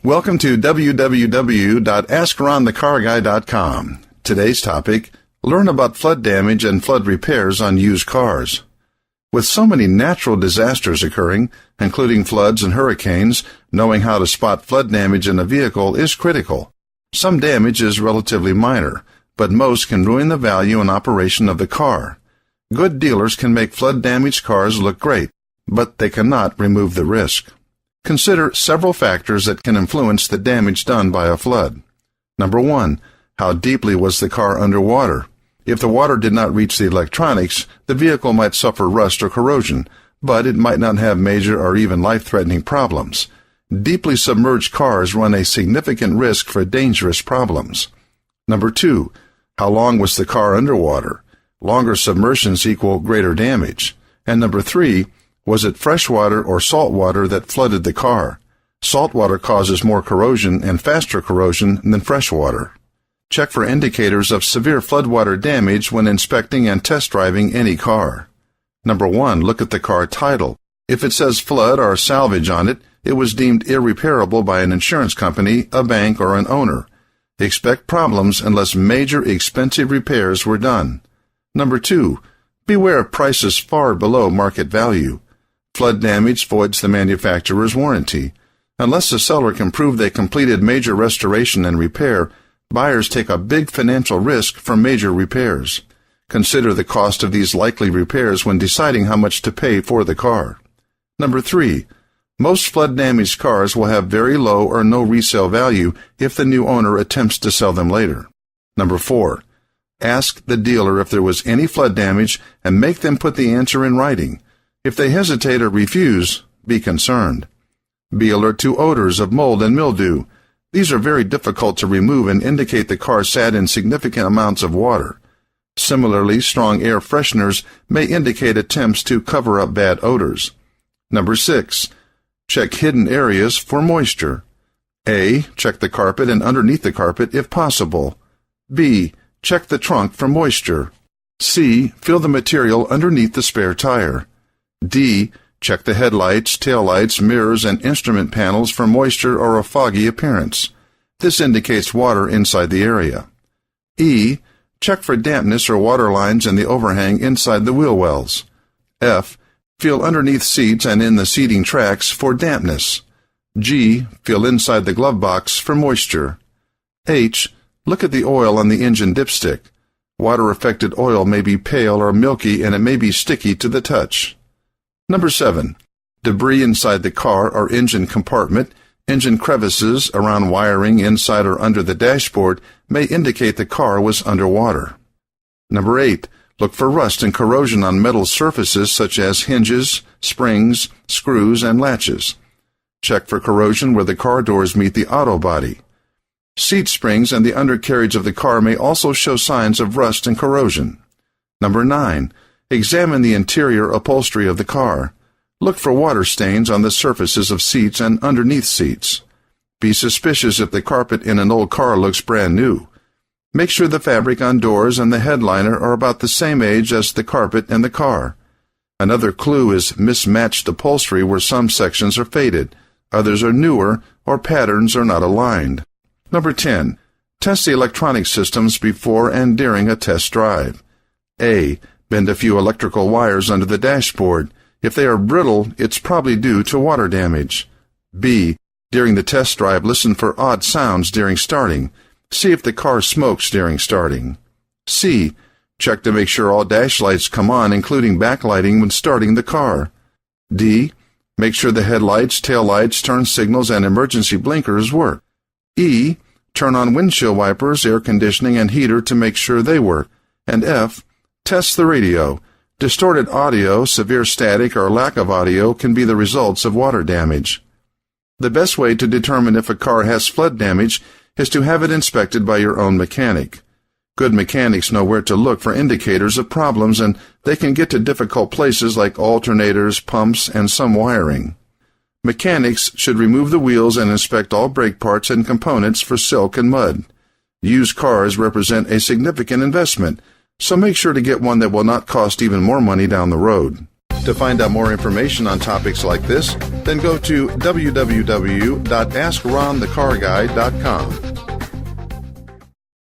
Welcome to www.askronthecarguy.com. Today's topic, learn about flood damage and flood repairs on used cars. With so many natural disasters occurring, including floods and hurricanes, knowing how to spot flood damage in a vehicle is critical. Some damage is relatively minor, but most can ruin the value and operation of the car. Good dealers can make flood-damaged cars look great, but they cannot remove the risk. Consider several factors that can influence the damage done by a flood. Number 1, how deeply was the car underwater? If the water did not reach the electronics, the vehicle might suffer rust or corrosion, but it might not have major or even life-threatening problems. Deeply submerged cars run a significant risk for dangerous problems. Number 2, how long was the car underwater? Longer submersions equal greater damage. And number 3, was it fresh water or salt water that flooded the car? Salt water causes more corrosion and faster corrosion than fresh water. Check for indicators of severe floodwater damage when inspecting and test driving any car. Number 1, look at the car title. If it says flood or salvage on it, it was deemed irreparable by an insurance company, a bank, or an owner. Expect problems unless major expensive repairs were done. Number 2, beware of prices far below market value. Flood damage voids the manufacturer's warranty. Unless the seller can prove they completed major restoration and repair, buyers take a big financial risk for major repairs. Consider the cost of these likely repairs when deciding how much to pay for the car. Number 3, most flood-damaged cars will have very low or no resale value if the new owner attempts to sell them later. Number 4, ask the dealer if there was any flood damage and make them put the answer in writing. If they hesitate or refuse, be concerned. Be alert to odors of mold and mildew. These are very difficult to remove and indicate the car sat in significant amounts of water. Similarly, strong air fresheners may indicate attempts to cover up bad odors. Number 6, check hidden areas for moisture. A, check the carpet and underneath the carpet if possible. B, check the trunk for moisture. C, feel the material underneath the spare tire. D, check the headlights, taillights, mirrors, and instrument panels for moisture or a foggy appearance. This indicates water inside the area. E, check for dampness or water lines in the overhang inside the wheel wells. F, feel underneath seats and in the seating tracks for dampness. G, feel inside the glove box for moisture. H, look at the oil on the engine dipstick. Water-affected oil may be pale or milky and it may be sticky to the touch. Number 7, debris inside the car or engine compartment, engine crevices around wiring inside or under the dashboard may indicate the car was underwater. Number 8, look for rust and corrosion on metal surfaces such as hinges, springs, screws, and latches. Check for corrosion where the car doors meet the auto body. Seat springs and the undercarriage of the car may also show signs of rust and corrosion. Number 9, examine the interior upholstery of the car. Look for water stains on the surfaces of seats and underneath seats. Be suspicious if the carpet in an old car looks brand new. Make sure the fabric on doors and the headliner are about the same age as the carpet and the car. Another clue is mismatched upholstery where some sections are faded, others are newer, or patterns are not aligned. Number 10, test the electronic systems before and during a test drive. A, bend a few electrical wires under the dashboard. If they are brittle, it's probably due to water damage. B, during the test drive, listen for odd sounds during starting. See if the car smokes during starting. C, check to make sure all dash lights come on, including backlighting when starting the car. D, make sure the headlights, taillights, turn signals, and emergency blinkers work. E, turn on windshield wipers, air conditioning, and heater to make sure they work. And F, test the radio. Distorted audio, severe static, or lack of audio can be the results of water damage. The best way to determine if a car has flood damage is to have it inspected by your own mechanic. Good mechanics know where to look for indicators of problems, and they can get to difficult places like alternators, pumps, and some wiring. Mechanics should remove the wheels and inspect all brake parts and components for silk and mud. Used cars represent a significant investment, so make sure to get one that will not cost even more money down the road. To find out more information on topics like this, then go to www.askronthecarguy.com.